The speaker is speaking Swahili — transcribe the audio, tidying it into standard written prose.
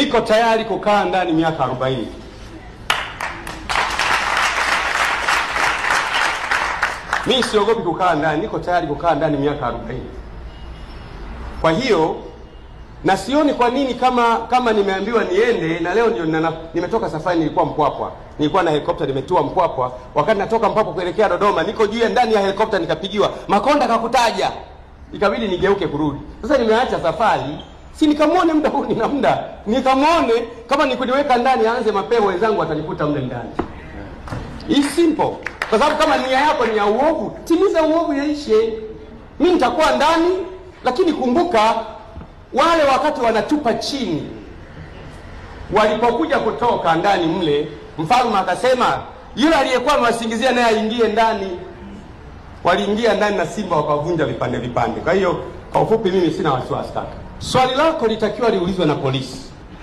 Niko tayari kukaa ndani miaka 40. Mimi siogopi kukaa ndani, niko tayari kukaa ndani miaka 40. Kwa hiyo na sioni kwa nini kama nimeambiwa niende, na leo ndio nimetoka safari, nilikuwa Mpwapwa. Nilikuwa na helikopta nimetua Mpwapwa. Wakati natoka Mpwapwa kuelekea Dodoma, niko juu ndani ya helikopta nikapigiwa, Makonda kakutaja. Ikabidi nigeuke kurudi. Sasa nimeacha safari, si nikamwone muda huu nina muda. Nikamwone kama nikuniweka ndani aanze mapeo, wenzangu watanikuta mle ndani. It's simple. Kwa sababu kama nia yako ni ya uovu, timiza uovu yaishe. Mimi nitakuwa ndani, lakini kumbuka wale wakati wanatupa chini, walipokuja kutoka ndani mle, mfalme akasema yule aliyekuwa amewasingizia naye aingie ndani. Waliingia ndani na simba wakavunja vipande vipande. Kwa hiyo kwa ufupi mimi sina wasiwasi kaka. Swali lako litakiwa liulizwe na polisi.